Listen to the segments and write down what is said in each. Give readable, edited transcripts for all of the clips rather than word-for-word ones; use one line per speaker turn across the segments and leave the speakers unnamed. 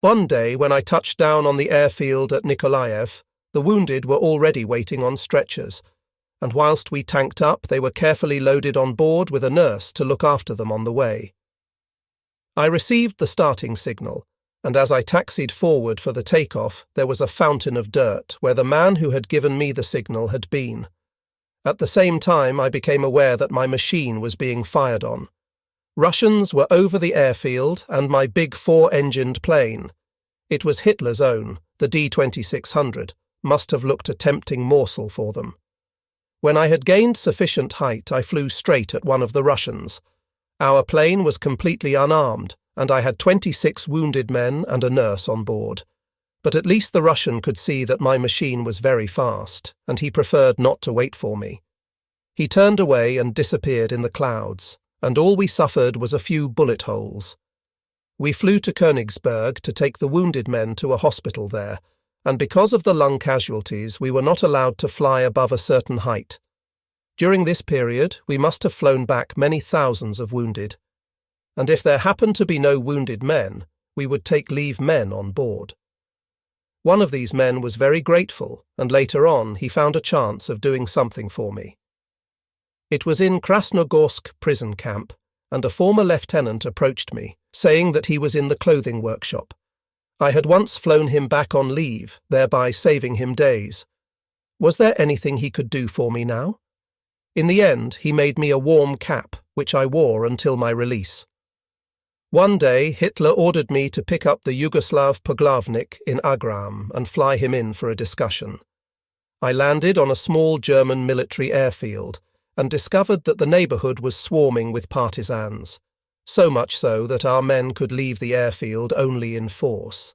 One day, when I touched down on the airfield at Nikolaev, the wounded were already waiting on stretchers, and whilst we tanked up, they were carefully loaded on board with a nurse to look after them on the way. I received the starting signal, and as I taxied forward for the takeoff, there was a fountain of dirt where the man who had given me the signal had been. At the same time, I became aware that my machine was being fired on. Russians were over the airfield and my big 4-engined plane. It was Hitler's own, the D-2600, must have looked a tempting morsel for them. When I had gained sufficient height, I flew straight at one of the Russians. Our plane was completely unarmed, and I had 26 wounded men and a nurse on board. But at least the Russian could see that my machine was very fast, and he preferred not to wait for me. He turned away and disappeared in the clouds, and all we suffered was a few bullet holes. We flew to Königsberg to take the wounded men to a hospital there, and because of the lung casualties, we were not allowed to fly above a certain height. During this period, we must have flown back many thousands of wounded. And if there happened to be no wounded men, we would take leave men on board. One of these men was very grateful, and later on he found a chance of doing something for me. It was in Krasnogorsk prison camp, and a former lieutenant approached me, saying that he was in the clothing workshop. I had once flown him back on leave, thereby saving him days. Was there anything he could do for me now? In the end, he made me a warm cap, which I wore until my release. One day, Hitler ordered me to pick up the Yugoslav Poglavnik in Agram and fly him in for a discussion. I landed on a small German military airfield and discovered that the neighbourhood was swarming with partisans, so much so that our men could leave the airfield only in force.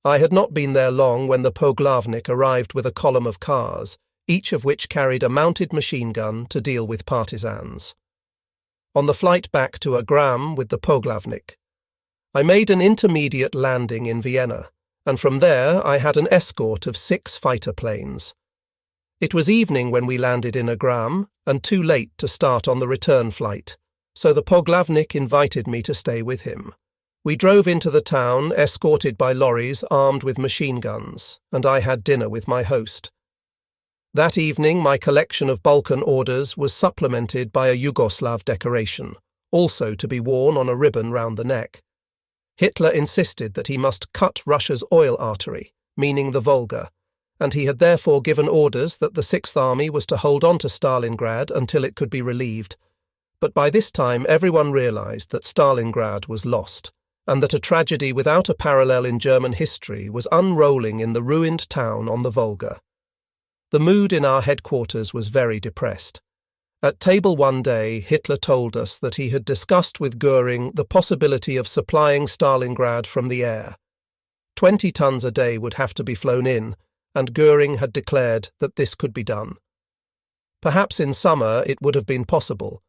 I had not been there long when the Poglavnik arrived with a column of cars, each of which carried a mounted machine gun to deal with partisans. On the flight back to Agram with the Poglavnik, I made an intermediate landing in Vienna, and from there I had an escort of 6 fighter planes. It was evening when we landed in Agram, and too late to start on the return flight, so the Poglavnik invited me to stay with him. We drove into the town, escorted by lorries armed with machine guns, and I had dinner with my host. That evening, my collection of Balkan orders was supplemented by a Yugoslav decoration, also to be worn on a ribbon round the neck. Hitler insisted that he must cut Russia's oil artery, meaning the Volga, and he had therefore given orders that the Sixth Army was to hold on to Stalingrad until it could be relieved. But by this time everyone realized that Stalingrad was lost, and that a tragedy without a parallel in German history was unrolling in the ruined town on the Volga. The mood in our headquarters was very depressed. At table one day, Hitler told us that he had discussed with Göring the possibility of supplying Stalingrad from the air. 20 tons a day would have to be flown in, and Göring had declared that this could be done. Perhaps in summer it would have been possible,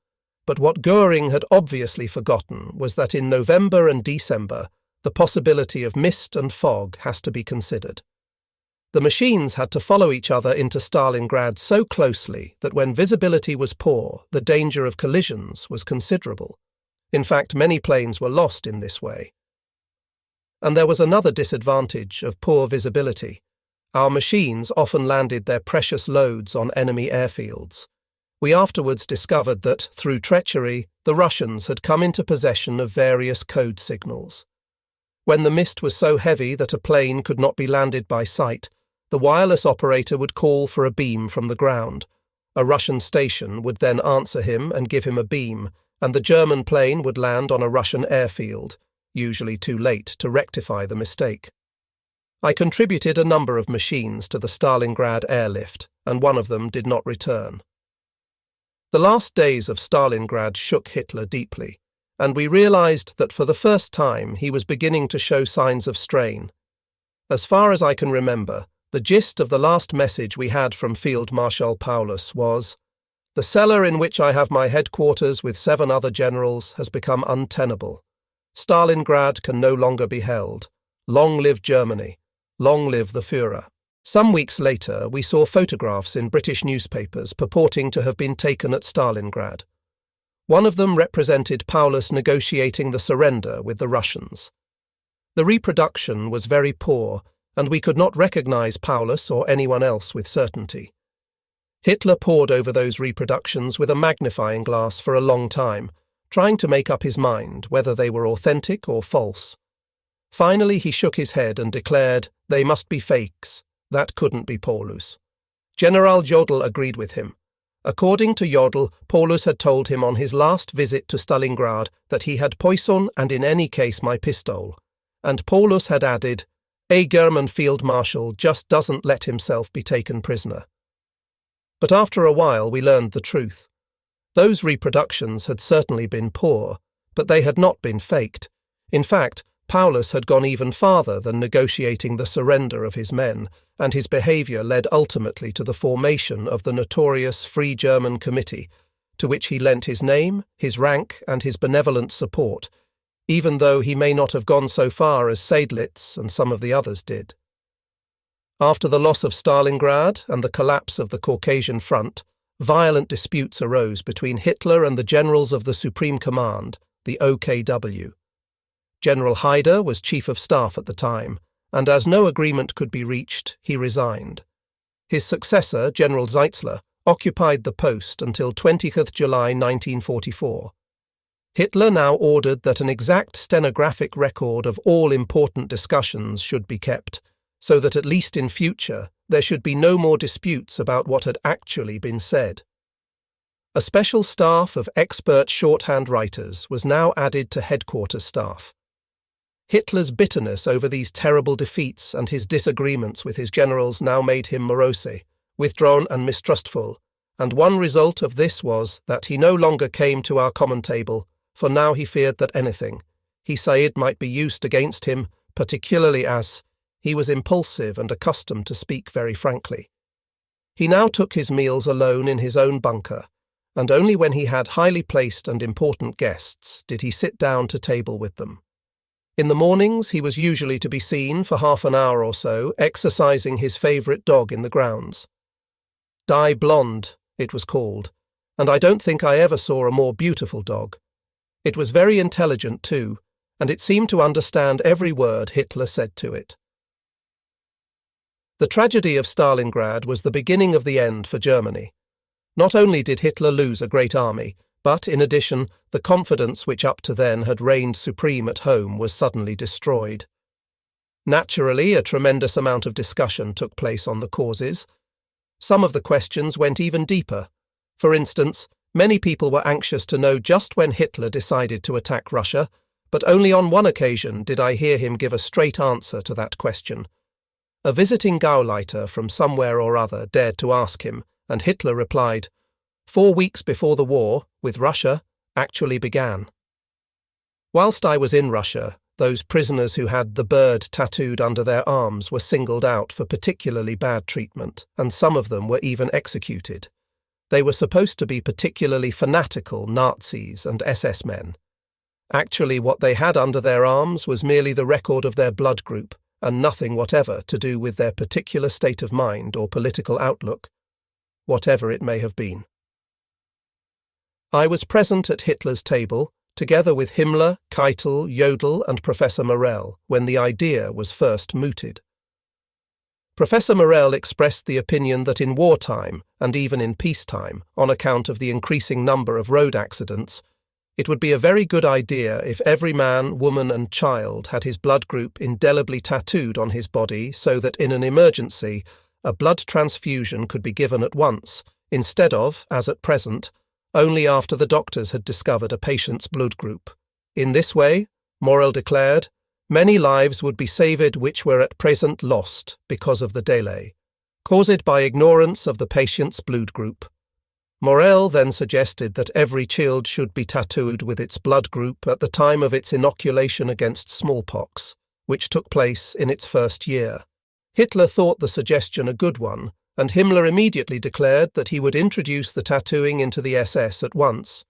but what Göring had obviously forgotten was that in November and December the possibility of mist and fog has to be considered. The machines had to follow each other into Stalingrad so closely that when visibility was poor, the danger of collisions was considerable. In fact, many planes were lost in this way. And there was another disadvantage of poor visibility. Our machines often landed their precious loads on enemy airfields. We afterwards discovered that, through treachery, the Russians had come into possession of various code signals. When the mist was so heavy that a plane could not be landed by sight, the wireless operator would call for a beam from the ground. A Russian station would then answer him and give him a beam, and the German plane would land on a Russian airfield, usually too late to rectify the mistake. I contributed a number of machines to the Stalingrad airlift, and one of them did not return. The last days of Stalingrad shook Hitler deeply, and we realized that for the first time he was beginning to show signs of strain. As far as I can remember, the gist of the last message we had from Field Marshal Paulus was, "The cellar in which I have my headquarters with 7 other generals has become untenable. Stalingrad can no longer be held. Long live Germany. Long live the Führer." Some weeks later, we saw photographs in British newspapers purporting to have been taken at Stalingrad. One of them represented Paulus negotiating the surrender with the Russians. The reproduction was very poor, and we could not recognize Paulus or anyone else with certainty. Hitler pored over those reproductions with a magnifying glass for a long time, trying to make up his mind whether they were authentic or false. Finally he shook his head and declared, "They must be fakes. That couldn't be Paulus." General Jodl agreed with him. According to Jodl, Paulus had told him on his last visit to Stalingrad that he had poison and in any case my pistol. And Paulus had added, "A German field marshal just doesn't let himself be taken prisoner." But after a while we learned the truth. Those reproductions had certainly been poor, but they had not been faked. In fact, Paulus had gone even farther than negotiating the surrender of his men, and his behaviour led ultimately to the formation of the notorious Free German Committee, to which he lent his name, his rank, and his benevolent support, even though he may not have gone so far as Seydlitz and some of the others did. After the loss of Stalingrad and the collapse of the Caucasian Front, violent disputes arose between Hitler and the generals of the Supreme Command, the OKW. General Haider was Chief of Staff at the time, and as no agreement could be reached, he resigned. His successor, General Zeitzler, occupied the post until 20th July 1944. Hitler now ordered that an exact stenographic record of all important discussions should be kept, so that at least in future there should be no more disputes about what had actually been said. A special staff of expert shorthand writers was now added to headquarters staff. Hitler's bitterness over these terrible defeats and his disagreements with his generals now made him morose, withdrawn and mistrustful, and one result of this was that he no longer came to our common table, for now he feared that anything he said might be used against him, particularly as he was impulsive and accustomed to speak very frankly. He now took his meals alone in his own bunker, and only when he had highly placed and important guests did he sit down to table with them. In the mornings he was usually to be seen for half an hour or so exercising his favourite dog in the grounds. Die Blonde, it was called, and I don't think I ever saw a more beautiful dog. It was very intelligent too, and it seemed to understand every word Hitler said to it. The tragedy of Stalingrad was the beginning of the end for Germany. Not only did Hitler lose a great army, but, in addition, the confidence which up to then had reigned supreme at home was suddenly destroyed. Naturally, a tremendous amount of discussion took place on the causes. Some of the questions went even deeper. For instance, many people were anxious to know just when Hitler decided to attack Russia, but only on one occasion did I hear him give a straight answer to that question. A visiting Gauleiter from somewhere or other dared to ask him, and Hitler replied, 4 weeks before the war, with Russia, actually began. Whilst I was in Russia, those prisoners who had the bird tattooed under their arms were singled out for particularly bad treatment, and some of them were even executed. They were supposed to be particularly fanatical Nazis and SS men. Actually, what they had under their arms was merely the record of their blood group, and nothing whatever to do with their particular state of mind or political outlook, whatever it may have been. I was present at Hitler's table, together with Himmler, Keitel, Jodl, and Professor Morel, when the idea was first mooted. Professor Morel expressed the opinion that in wartime, and even in peacetime, on account of the increasing number of road accidents, it would be a very good idea if every man, woman, and child had his blood group indelibly tattooed on his body so that in an emergency, a blood transfusion could be given at once, instead of, as at present, only after the doctors had discovered a patient's blood group. In this way, Morel declared, many lives would be saved which were at present lost because of the delay, caused by ignorance of the patient's blood group. Morel then suggested that every child should be tattooed with its blood group at the time of its inoculation against smallpox, which took place in its first year. Hitler thought the suggestion a good one, and Himmler immediately declared that he would introduce the tattooing into the SS at once.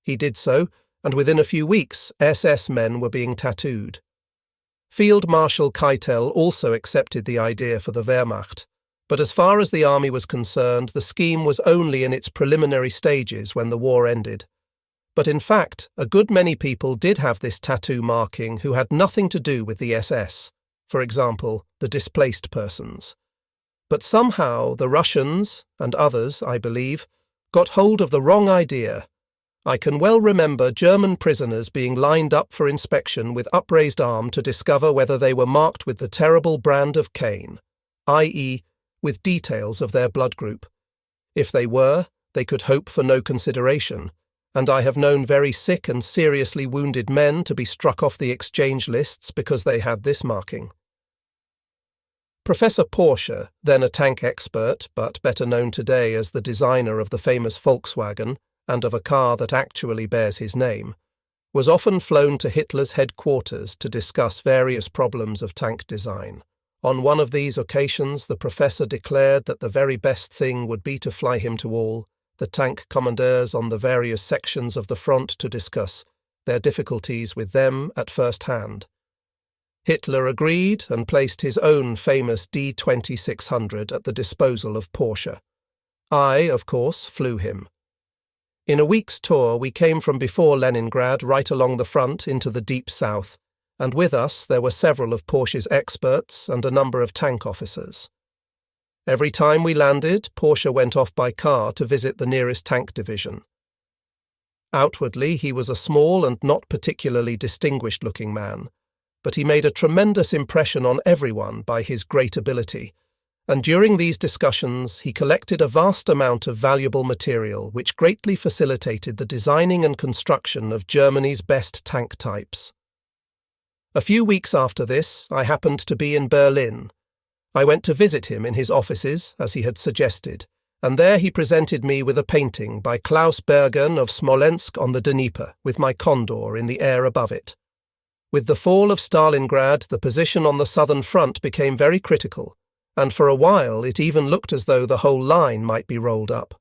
He did so, and within a few weeks SS men were being tattooed. Field Marshal Keitel also accepted the idea for the Wehrmacht, but as far as the army was concerned, the scheme was only in its preliminary stages when the war ended. But in fact, a good many people did have this tattoo marking who had nothing to do with the SS, for example, the displaced persons. But somehow the Russians, and others, I believe, got hold of the wrong idea. I can well remember German prisoners being lined up for inspection with upraised arm to discover whether they were marked with the terrible brand of Cain, i.e., with details of their blood group. If they were, they could hope for no consideration, and I have known very sick and seriously wounded men to be struck off the exchange lists because they had this marking. Professor Porsche, then a tank expert, but better known today as the designer of the famous Volkswagen and of a car that actually bears his name, was often flown to Hitler's headquarters to discuss various problems of tank design. On one of these occasions, the professor declared that the very best thing would be to fly him to all the tank commanders on the various sections of the front to discuss their difficulties with them at first hand. Hitler agreed and placed his own famous D-2600 at the disposal of Porsche. I, of course, flew him. In a week's tour, we came from before Leningrad right along the front into the deep south, and with us there were several of Porsche's experts and a number of tank officers. Every time we landed, Porsche went off by car to visit the nearest tank division. Outwardly, he was a small and not particularly distinguished-looking man, but he made a tremendous impression on everyone by his great ability, and during these discussions he collected a vast amount of valuable material which greatly facilitated the designing and construction of Germany's best tank types. A few weeks after this, I happened to be in Berlin. I went to visit him in his offices, as he had suggested, and there he presented me with a painting by Klaus Bergen of Smolensk on the Dnieper, with my condor in the air above it. With the fall of Stalingrad, the position on the southern front became very critical, and for a while it even looked as though the whole line might be rolled up.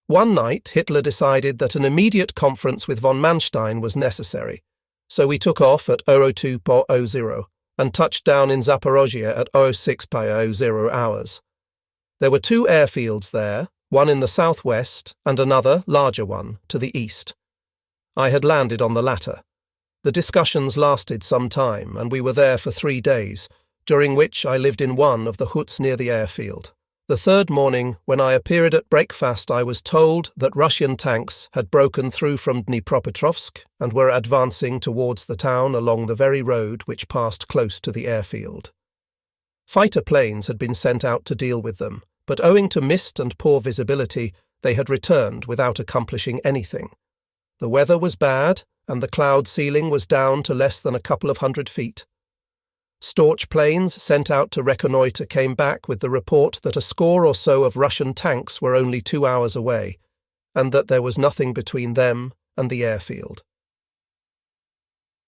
One night, Hitler decided that an immediate conference with von Manstein was necessary, so we took off at 02:00 and touched down in Zaporozhye at 06:00 hours. There were two airfields there, one in the southwest and another, larger one, to the east. I had landed on the latter. The discussions lasted some time, and we were there for 3 days, during which I lived in one of the huts near the airfield. The third morning, when I appeared at breakfast, I was told that Russian tanks had broken through from Dnipropetrovsk and were advancing towards the town along the very road which passed close to the airfield. Fighter planes had been sent out to deal with them, but owing to mist and poor visibility, they had returned without accomplishing anything. The weather was bad, and the cloud ceiling was down to less than a couple of 100 feet. Storch planes sent out to reconnoitre came back with the report that a score or so of Russian tanks were only 2 hours away, and that there was nothing between them and the airfield.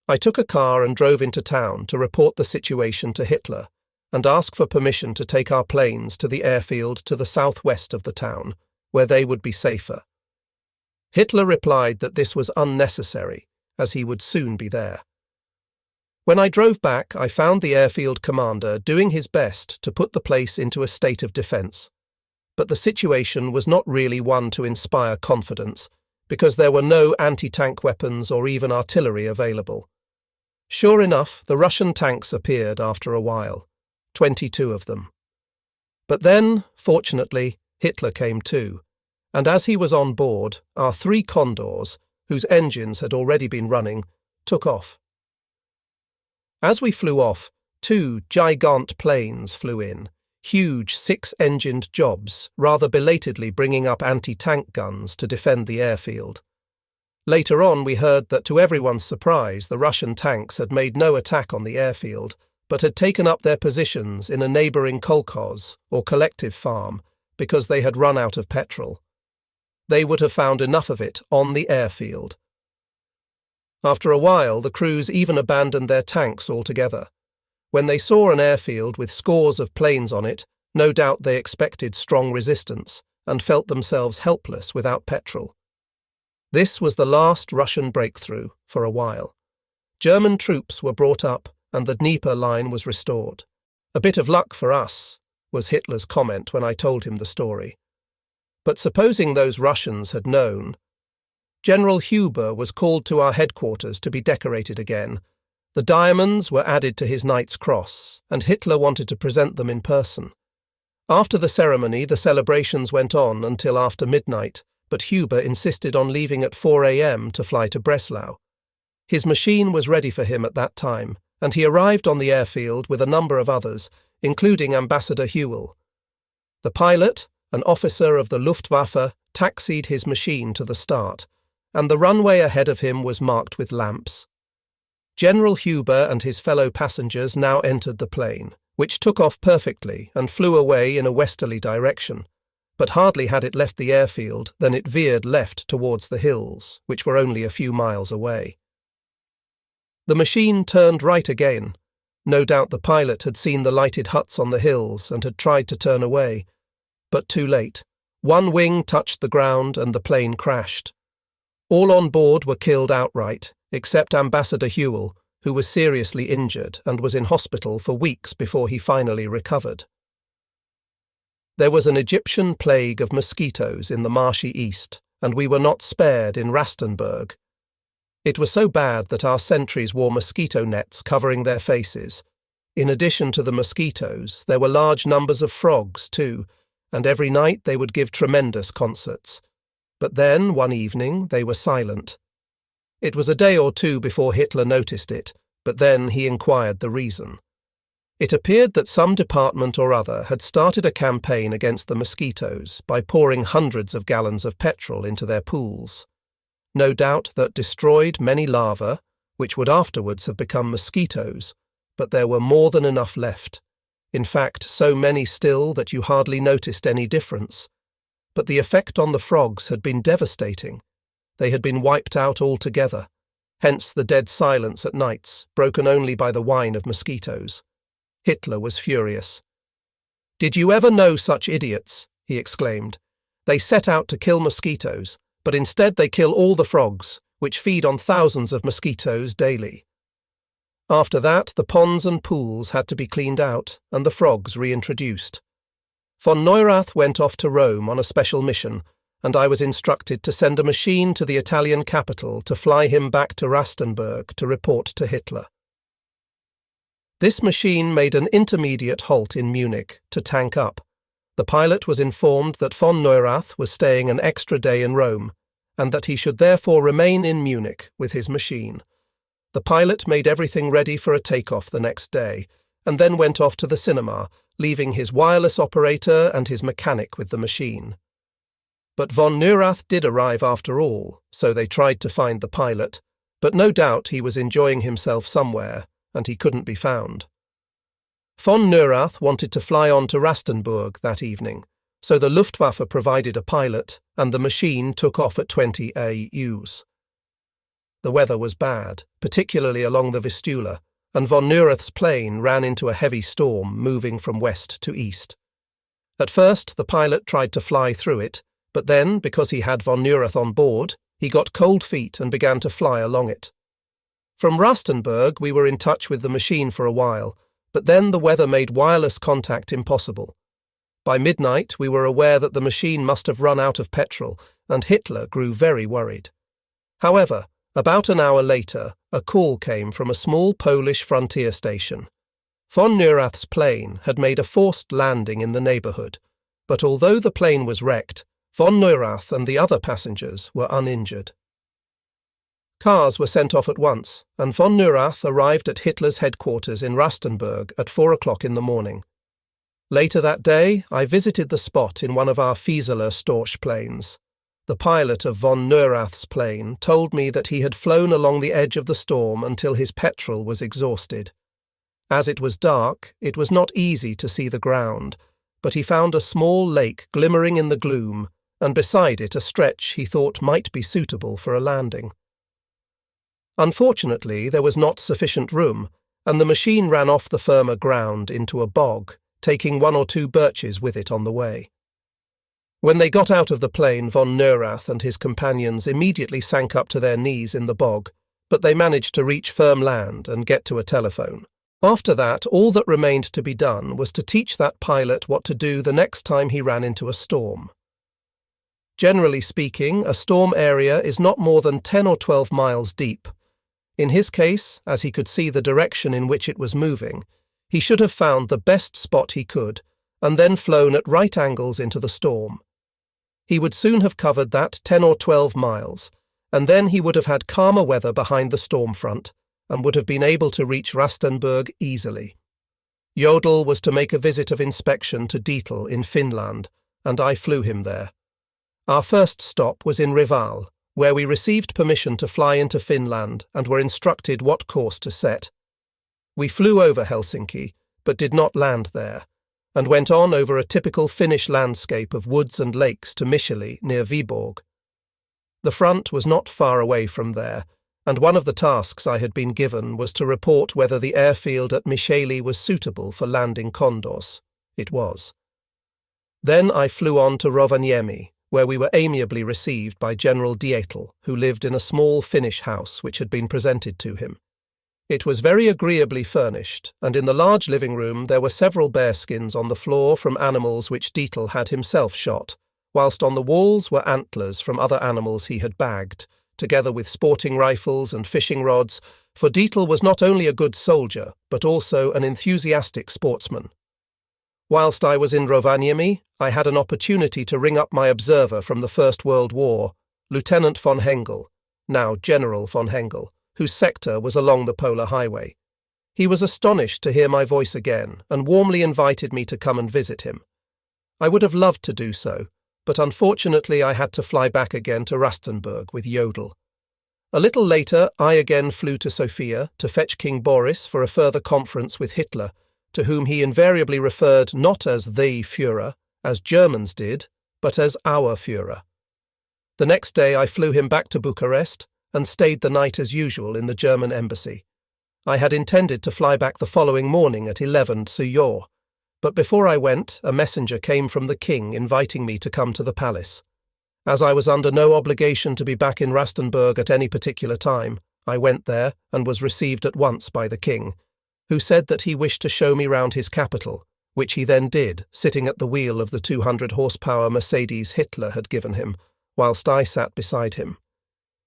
I took a car and drove into town to report the situation to Hitler and ask for permission to take our planes to the airfield to the southwest of the town, where they would be safer. Hitler replied that this was unnecessary, as he would soon be there. When I drove back, I found the airfield commander doing his best to put the place into a state of defence. But the situation was not really one to inspire confidence, because there were no anti-tank weapons or even artillery available. Sure enough, the Russian tanks appeared after a while, 22 of them. But then, fortunately, Hitler came too, and as he was on board, our 3 Condors, whose engines had already been running, took off. As we flew off, 2 gigant planes flew in, huge 6-engined jobs, rather belatedly bringing up anti-tank guns to defend the airfield. Later on we heard that to everyone's surprise the Russian tanks had made no attack on the airfield, but had taken up their positions in a neighbouring kolkhoz, or collective farm, because they had run out of petrol. They would have found enough of it on the airfield. After a while, the crews even abandoned their tanks altogether. When they saw an airfield with scores of planes on it, no doubt they expected strong resistance and felt themselves helpless without petrol. This was the last Russian breakthrough for a while. German troops were brought up and the Dnieper line was restored. A bit of luck for us, was Hitler's comment when I told him the story. But supposing those Russians had known, General Huber was called to our headquarters to be decorated again. The diamonds were added to his Knight's Cross, and Hitler wanted to present them in person. After the ceremony, the celebrations went on until after midnight, but Huber insisted on leaving at 4 a.m. to fly to Breslau. His machine was ready for him at that time, and he arrived on the airfield with a number of others, including Ambassador Hewell. The pilot, an officer of the Luftwaffe, taxied his machine to the start, and the runway ahead of him was marked with lamps. General Huber and his fellow passengers now entered the plane, which took off perfectly and flew away in a westerly direction. But hardly had it left the airfield than it veered left towards the hills, which were only a few miles away. The machine turned right again. No doubt the pilot had seen the lighted huts on the hills and had tried to turn away. But too late. One wing touched the ground and the plane crashed. All on board were killed outright, except Ambassador Hewell, who was seriously injured and was in hospital for weeks before he finally recovered. There was an Egyptian plague of mosquitoes in the marshy east, and we were not spared in Rastenburg. It was so bad that our sentries wore mosquito nets covering their faces. In addition to the mosquitoes, there were large numbers of frogs too, and every night they would give tremendous concerts. But then, one evening, they were silent. It was a day or two before Hitler noticed it, but then he inquired the reason. It appeared that some department or other had started a campaign against the mosquitoes by pouring hundreds of gallons of petrol into their pools. No doubt that destroyed many larvae, which would afterwards have become mosquitoes, but there were more than enough left. In fact, so many still that you hardly noticed any difference. But the effect on the frogs had been devastating. They had been wiped out altogether, hence the dead silence at nights, broken only by the whine of mosquitoes. Hitler was furious. "Did you ever know such idiots?" he exclaimed. "They set out to kill mosquitoes, but instead they kill all the frogs, which feed on thousands of mosquitoes daily." After that, the ponds and pools had to be cleaned out and the frogs reintroduced. Von Neurath went off to Rome on a special mission, and I was instructed to send a machine to the Italian capital to fly him back to Rastenburg to report to Hitler. This machine made an intermediate halt in Munich to tank up. The pilot was informed that von Neurath was staying an extra day in Rome, and that he should therefore remain in Munich with his machine. The pilot made everything ready for a takeoff the next day, and then went off to the cinema, leaving his wireless operator and his mechanic with the machine. But von Neurath did arrive after all, so they tried to find the pilot, but no doubt he was enjoying himself somewhere, and he couldn't be found. Von Neurath wanted to fly on to Rastenburg that evening, so the Luftwaffe provided a pilot, and the machine took off at 20 AUs. The weather was bad, particularly along the Vistula, and von Neurath's plane ran into a heavy storm moving from west to east. At first, the pilot tried to fly through it, but then, because he had von Neurath on board, he got cold feet and began to fly along it. From Rastenburg, we were in touch with the machine for a while, but then the weather made wireless contact impossible. By midnight, we were aware that the machine must have run out of petrol, and Hitler grew very worried. However, about an hour later, a call came from a small Polish frontier station. Von Neurath's plane had made a forced landing in the neighbourhood, but although the plane was wrecked, von Neurath and the other passengers were uninjured. Cars were sent off at once, and von Neurath arrived at Hitler's headquarters in Rastenburg at 4 o'clock in the morning. Later that day, I visited the spot in one of our Fieseler Storch planes. The pilot of von Neurath's plane told me that he had flown along the edge of the storm until his petrol was exhausted. As it was dark, it was not easy to see the ground, but he found a small lake glimmering in the gloom, and beside it a stretch he thought might be suitable for a landing. Unfortunately, there was not sufficient room, and the machine ran off the firmer ground into a bog, taking 1 or 2 birches with it on the way. When they got out of the plane, von Neurath and his companions immediately sank up to their knees in the bog, but they managed to reach firm land and get to a telephone. After that, all that remained to be done was to teach that pilot what to do the next time he ran into a storm. Generally speaking, a storm area is not more than 10 or 12 miles deep. In his case, as he could see the direction in which it was moving, he should have found the best spot he could, and then flown at right angles into the storm. He would soon have covered that 10 or 12 miles, and then he would have had calmer weather behind the storm front, and would have been able to reach Rastenburg easily. Jodl was to make a visit of inspection to Dietl in Finland, and I flew him there. Our first stop was in Rival, where we received permission to fly into Finland and were instructed what course to set. We flew over Helsinki, but did not land there, and went on over a typical Finnish landscape of woods and lakes to Micheli near Viborg. The front was not far away from there, and one of the tasks I had been given was to report whether the airfield at Micheli was suitable for landing condors. It was. Then I flew on to Rovaniemi, where we were amiably received by General Dietl, who lived in a small Finnish house which had been presented to him. It was very agreeably furnished, and in the large living room there were several bearskins on the floor from animals which Dietl had himself shot, whilst on the walls were antlers from other animals he had bagged, together with sporting rifles and fishing rods, for Dietl was not only a good soldier, but also an enthusiastic sportsman. Whilst I was in Rovaniemi, I had an opportunity to ring up my observer from the First World War, Lieutenant von Hengel, now General von Hengel, whose sector was along the Polar Highway. He was astonished to hear my voice again, and warmly invited me to come and visit him. I would have loved to do so, but unfortunately I had to fly back again to Rastenburg with Jodl. A little later, I again flew to Sofia to fetch King Boris for a further conference with Hitler, to whom he invariably referred not as the Führer, as Germans did, but as our Führer. The next day I flew him back to Bucharest and stayed the night as usual in the German embassy. I had intended to fly back the following morning at 11 to Yor, but before I went, a messenger came from the king inviting me to come to the palace. As I was under no obligation to be back in Rastenburg at any particular time, I went there and was received at once by the king, who said that he wished to show me round his capital, which he then did, sitting at the wheel of the 200-horsepower Mercedes Hitler had given him, whilst I sat beside him.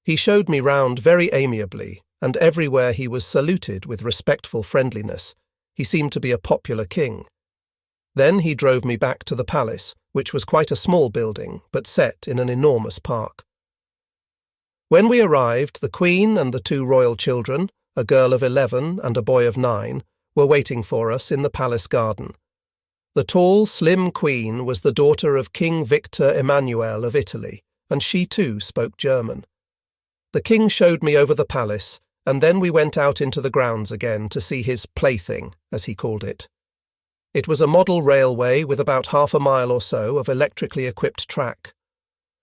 He showed me round very amiably, and everywhere he was saluted with respectful friendliness. He seemed to be a popular king. Then he drove me back to the palace, which was quite a small building, but set in an enormous park. When we arrived, the Queen and the two royal children, a girl of 11 and a boy of 9, were waiting for us in the palace garden. The tall, slim Queen was the daughter of King Victor Emmanuel of Italy, and she too spoke German. The king showed me over the palace, and then we went out into the grounds again to see his plaything, as he called it. It was a model railway with about half a mile or so of electrically equipped track.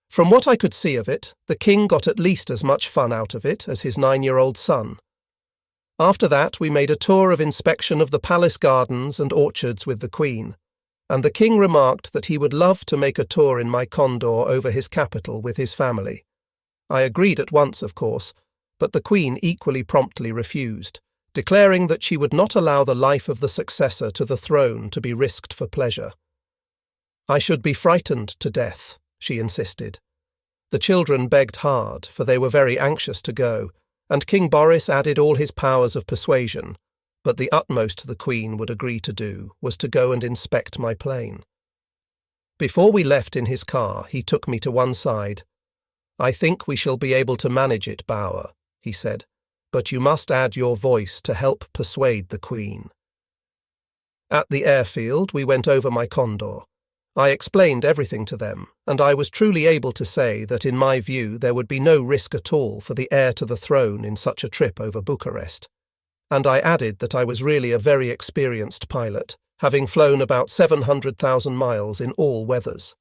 From what I could see of it, the king got at least as much fun out of it as his 9-year-old son. After that, we made a tour of inspection of the palace gardens and orchards with the Queen, and the king remarked that he would love to make a tour in my condor over his capital with his family. I agreed at once, of course, but the Queen equally promptly refused, declaring that she would not allow the life of the successor to the throne to be risked for pleasure. I should be frightened to death, she insisted. The children begged hard, for they were very anxious to go, and King Boris added all his powers of persuasion, but the utmost the Queen would agree to do was to go and inspect my plane. Before we left in his car, he took me to one side. "I think we shall be able to manage it, Bauer," he said, "but you must add your voice to help persuade the Queen." At the airfield, we went over my condor. I explained everything to them, and I was truly able to say that in my view there would be no risk at all for the heir to the throne in such a trip over Bucharest. And I added that I was really a very experienced pilot, having flown about 700,000 miles in all weathers.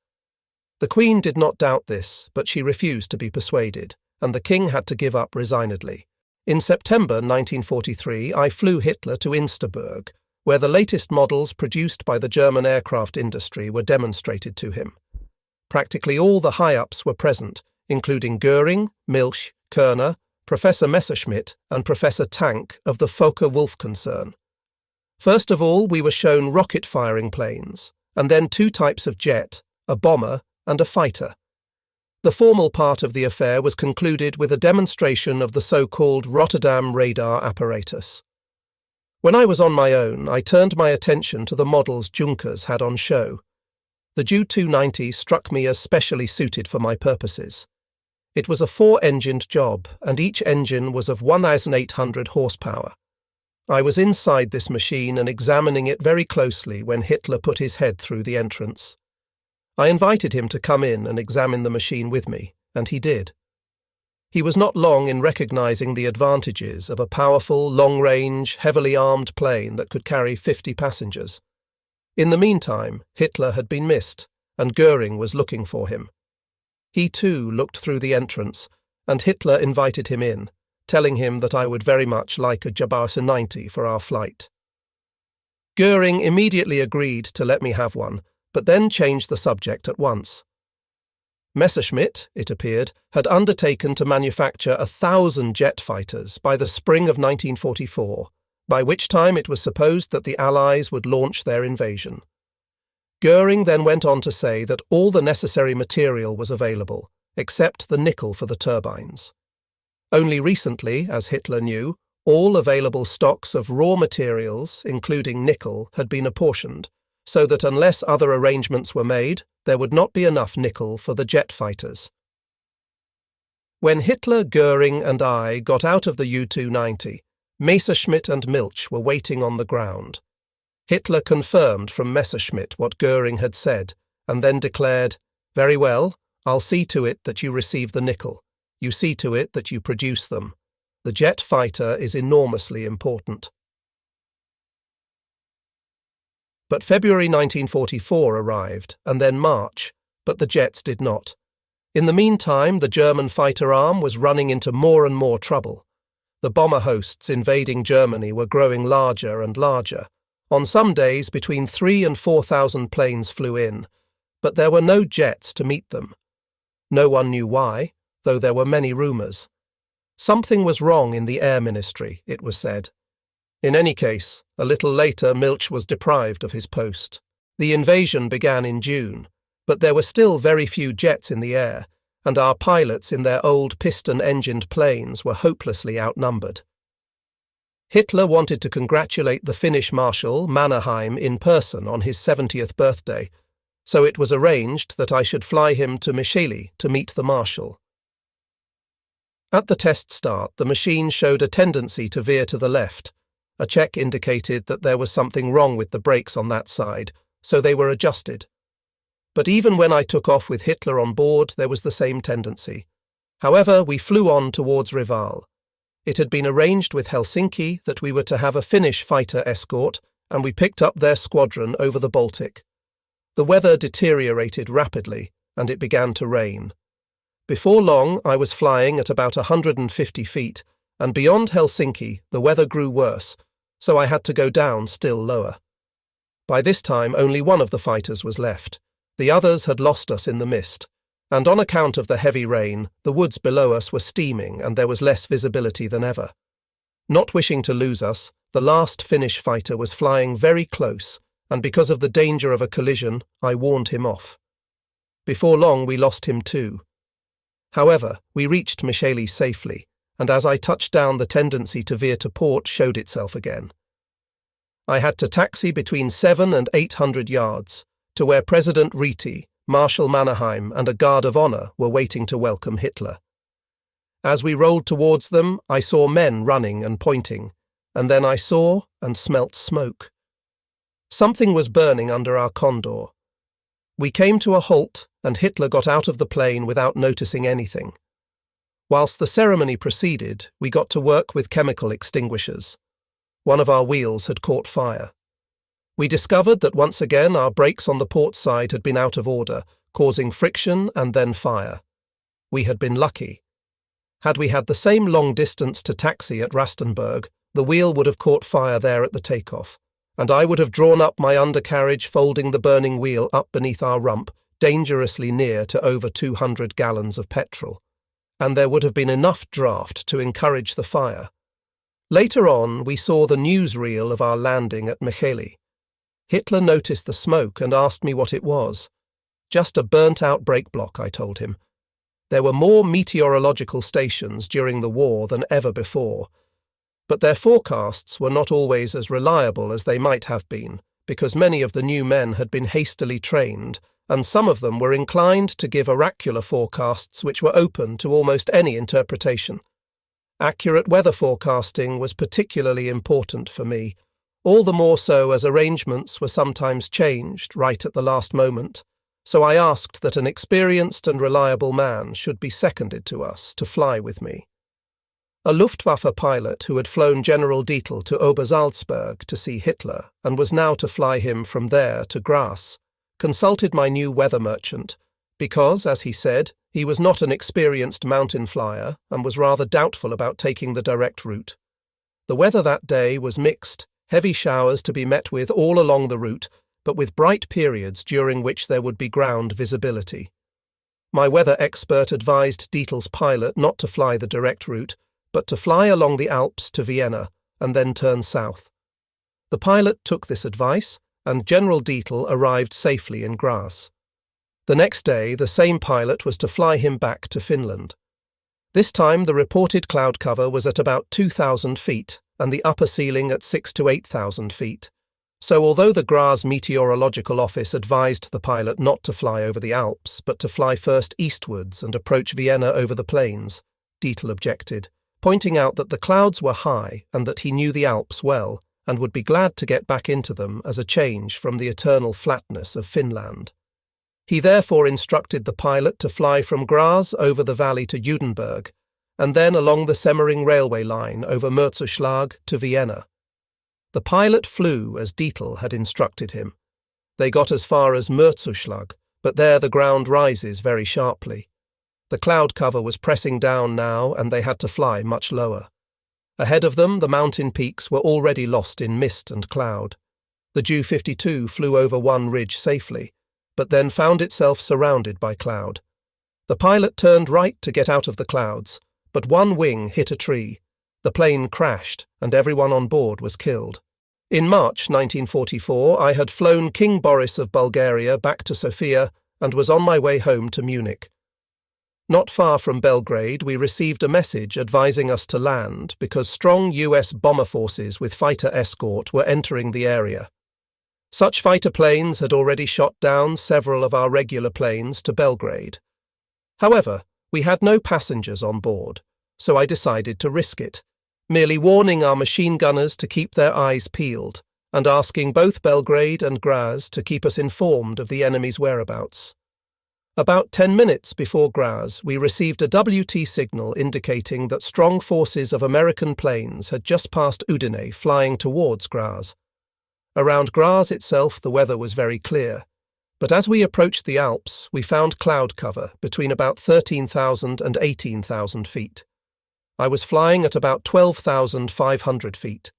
The Queen did not doubt this, but she refused to be persuaded, and the king had to give up resignedly. In September 1943, I flew Hitler to Insterburg, where the latest models produced by the German aircraft industry were demonstrated to him. Practically all the high-ups were present, including Göring, Milch, Körner, Professor Messerschmitt and Professor Tank of the Fokker-Wulf concern. First of all, we were shown rocket-firing planes, and then two types of jet, a bomber and a fighter. The formal part of the affair was concluded with a demonstration of the so-called Rotterdam radar apparatus. When I was on my own, I turned my attention to the models Junkers had on show. The Ju-290 struck me as specially suited for my purposes. It was a 4-engined job, and each engine was of 1,800 horsepower. I was inside this machine and examining it very closely when Hitler put his head through the entrance. I invited him to come in and examine the machine with me, and he did. He was not long in recognizing the advantages of a powerful, long-range, heavily armed plane that could carry 50 passengers. In the meantime, Hitler had been missed, and Goering was looking for him. He too looked through the entrance, and Hitler invited him in, telling him that I would very much like a Jabauer 90 for our flight. Goering immediately agreed to let me have one, but then changed the subject at once. Messerschmitt, it appeared, had undertaken to manufacture 1,000 jet fighters by the spring of 1944, by which time it was supposed that the Allies would launch their invasion. Goering then went on to say that all the necessary material was available, except the nickel for the turbines. Only recently, as Hitler knew, all available stocks of raw materials, including nickel, had been apportioned, so that unless other arrangements were made, there would not be enough nickel for the jet fighters. When Hitler, Goering and I got out of the U-290, Messerschmitt and Milch were waiting on the ground. Hitler confirmed from Messerschmitt what Goering had said, and then declared, "Very well, I'll see to it that you receive the nickel. You see to it that you produce them. The jet fighter is enormously important." But February 1944 arrived, and then March, but the jets did not. In the meantime, the German fighter arm was running into more and more trouble. The bomber hosts invading Germany were growing larger and larger. On some days, between 3,000 and 4,000 planes flew in, but there were no jets to meet them. No one knew why, though there were many rumours. Something was wrong in the Air Ministry, it was said. In any case, a little later Milch was deprived of his post. The invasion began in June, but there were still very few jets in the air, and our pilots in their old piston-engined planes were hopelessly outnumbered. Hitler wanted to congratulate the Finnish Marshal, Mannerheim, in person on his 70th birthday, so it was arranged that I should fly him to Micheli to meet the Marshal. At the test start, the machine showed a tendency to veer to the left. A check indicated that there was something wrong with the brakes on that side, so they were adjusted. But even when I took off with Hitler on board, there was the same tendency. However, we flew on towards Reval. It had been arranged with Helsinki that we were to have a Finnish fighter escort, and we picked up their squadron over the Baltic. The weather deteriorated rapidly, and it began to rain. Before long, I was flying at about 150 feet, and beyond Helsinki, the weather grew worse, so I had to go down still lower. By this time, only one of the fighters was left. The others had lost us in the mist, and on account of the heavy rain, the woods below us were steaming and there was less visibility than ever. Not wishing to lose us, the last Finnish fighter was flying very close, and because of the danger of a collision, I warned him off. Before long, we lost him too. However, we reached Micheli safely, and as I touched down, the tendency to veer to port showed itself again. I had to taxi between 700 and 800 yards, to where President Ryti, Marshal Mannerheim, and a guard of honour were waiting to welcome Hitler. As we rolled towards them, I saw men running and pointing, and then I saw and smelt smoke. Something was burning under our condor. We came to a halt, and Hitler got out of the plane without noticing anything. Whilst the ceremony proceeded, we got to work with chemical extinguishers. One of our wheels had caught fire. We discovered that once again our brakes on the port side had been out of order, causing friction and then fire. We had been lucky. Had we had the same long distance to taxi at Rastenburg, the wheel would have caught fire there at the takeoff, and I would have drawn up my undercarriage, folding the burning wheel up beneath our rump, dangerously near to over 200 gallons of petrol. And there would have been enough draft to encourage the fire. Later on, we saw the newsreel of our landing at Micheli. Hitler noticed the smoke and asked me what it was. Just a burnt-out brake block, I told him. There were more meteorological stations during the war than ever before, but their forecasts were not always as reliable as they might have been, because many of the new men had been hastily trained, and some of them were inclined to give oracular forecasts which were open to almost any interpretation. Accurate weather forecasting was particularly important for me, all the more so as arrangements were sometimes changed right at the last moment, so I asked that an experienced and reliable man should be seconded to us to fly with me. A Luftwaffe pilot who had flown General Dietl to Obersalzberg to see Hitler and was now to fly him from there to Graz, consulted my new weather merchant because, as he said, he was not an experienced mountain flyer and was rather doubtful about taking the direct route. The weather that day was mixed, heavy showers to be met with all along the route, but with bright periods during which there would be ground visibility. My weather expert advised Dietl's pilot not to fly the direct route, but to fly along the Alps to Vienna and then turn south. The pilot took this advice, and General Dietl arrived safely in Graz. The next day, the same pilot was to fly him back to Finland. This time, the reported cloud cover was at about 2,000 feet, and the upper ceiling at 6,000 to 8,000 feet. So although the Graz Meteorological Office advised the pilot not to fly over the Alps, but to fly first eastwards and approach Vienna over the plains, Dietl objected, pointing out that the clouds were high and that he knew the Alps well, and would be glad to get back into them as a change from the eternal flatness of Finland. He therefore instructed the pilot to fly from Graz over the valley to Judenburg, and then along the Semmering railway line over Mürzuschlag to Vienna. The pilot flew as Dietl had instructed him. They got as far as Mürzuschlag, but there the ground rises very sharply. The cloud cover was pressing down now, and they had to fly much lower. Ahead of them, the mountain peaks were already lost in mist and cloud. The Ju-52 flew over one ridge safely, but then found itself surrounded by cloud. The pilot turned right to get out of the clouds, but one wing hit a tree. The plane crashed, and everyone on board was killed. In March 1944, I had flown King Boris of Bulgaria back to Sofia and was on my way home to Munich. Not far from Belgrade, we received a message advising us to land because strong US bomber forces with fighter escort were entering the area. Such fighter planes had already shot down several of our regular planes to Belgrade. However, we had no passengers on board, so I decided to risk it, merely warning our machine gunners to keep their eyes peeled and asking both Belgrade and Graz to keep us informed of the enemy's whereabouts. About 10 minutes before Graz, we received a WT signal indicating that strong forces of American planes had just passed Udine flying towards Graz. Around Graz itself the weather was very clear, but as we approached the Alps we found cloud cover between about 13,000 and 18,000 feet. I was flying at about 12,500 feet.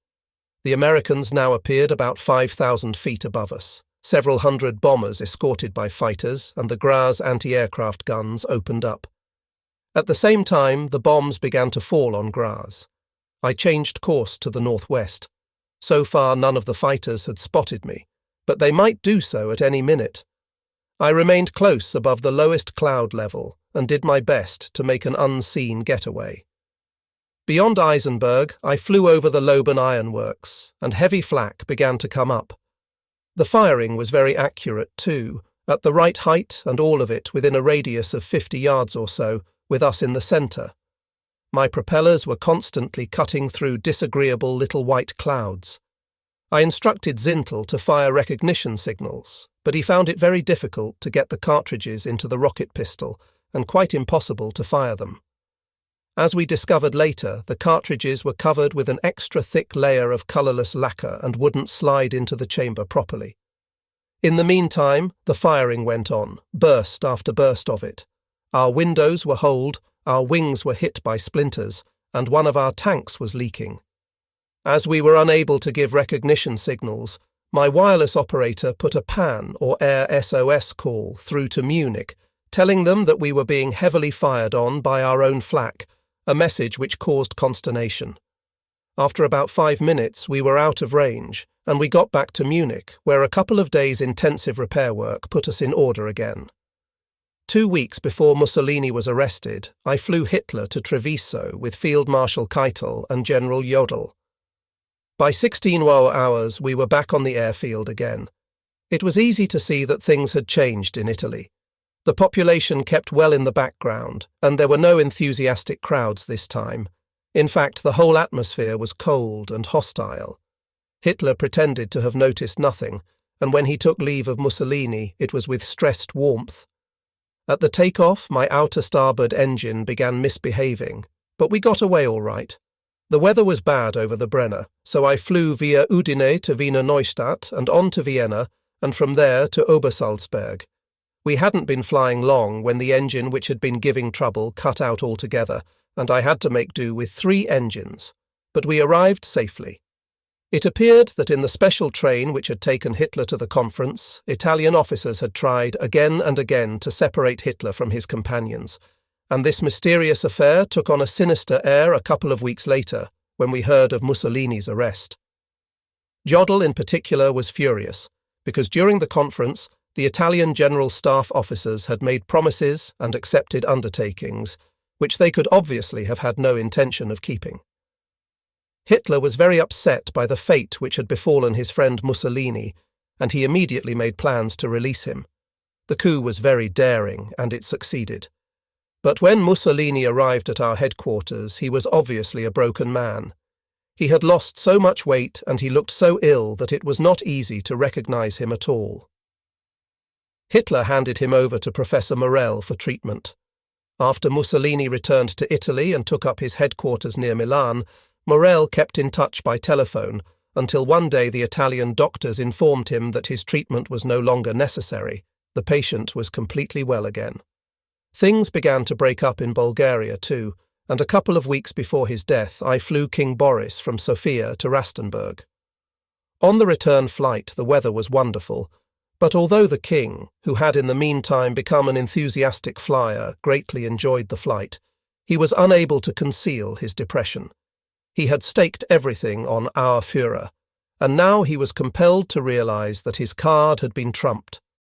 The Americans now appeared about 5,000 feet above us. Several hundred bombers escorted by fighters and the Graz anti-aircraft guns opened up. At the same time, the bombs began to fall on Graz. I changed course to the northwest. So far, none of the fighters had spotted me, but they might do so at any minute. I remained close above the lowest cloud level and did my best to make an unseen getaway. Beyond Eisenberg, I flew over the Loben ironworks, and heavy flak began to come up. The firing was very accurate too, at the right height and all of it within a radius of 50 yards or so, with us in the centre. My propellers were constantly cutting through disagreeable little white clouds. I instructed Zintel to fire recognition signals, but he found it very difficult to get the cartridges into the rocket pistol and quite impossible to fire them. As we discovered later, the cartridges were covered with an extra thick layer of colourless lacquer and wouldn't slide into the chamber properly. In the meantime, the firing went on, burst after burst of it. Our windows were holed, our wings were hit by splinters, and one of our tanks was leaking. As we were unable to give recognition signals, my wireless operator put a PAN or Air SOS call through to Munich, telling them that we were being heavily fired on by our own flak, a message which caused consternation. After about 5 minutes, we were out of range, and we got back to Munich, where a couple of days' intensive repair work put us in order again. 2 weeks before Mussolini was arrested, I flew Hitler to Treviso with Field Marshal Keitel and General Jodl. By 16 hours, we were back on the airfield again. It was easy to see that things had changed in Italy. The population kept well in the background, and there were no enthusiastic crowds this time. In fact, the whole atmosphere was cold and hostile. Hitler pretended to have noticed nothing, and when he took leave of Mussolini, it was with stressed warmth. At the takeoff, my outer starboard engine began misbehaving, but we got away all right. The weather was bad over the Brenner, so I flew via Udine to Wiener Neustadt and on to Vienna, and from there to Obersalzberg. We hadn't been flying long when the engine which had been giving trouble cut out altogether, and I had to make do with 3 engines. But we arrived safely. It appeared that in the special train which had taken Hitler to the conference, Italian officers had tried again and again to separate Hitler from his companions, and this mysterious affair took on a sinister air a couple of weeks later, when we heard of Mussolini's arrest. Jodl in particular was furious, because during the conference, the Italian General Staff officers had made promises and accepted undertakings, which they could obviously have had no intention of keeping. Hitler was very upset by the fate which had befallen his friend Mussolini, and he immediately made plans to release him. The coup was very daring, and it succeeded. But when Mussolini arrived at our headquarters, he was obviously a broken man. He had lost so much weight and he looked so ill that it was not easy to recognize him at all. Hitler handed him over to Professor Morel for treatment. After Mussolini returned to Italy and took up his headquarters near Milan, Morel kept in touch by telephone until one day the Italian doctors informed him that his treatment was no longer necessary. The patient was completely well again. Things began to break up in Bulgaria too, and a couple of weeks before his death I flew King Boris from Sofia to Rastenburg. On the return flight the weather was wonderful, but although the king, who had in the meantime become an enthusiastic flyer, greatly enjoyed the flight, he was unable to conceal his depression. He had staked everything on our Führer, and now he was compelled to realize that his card had been trumped.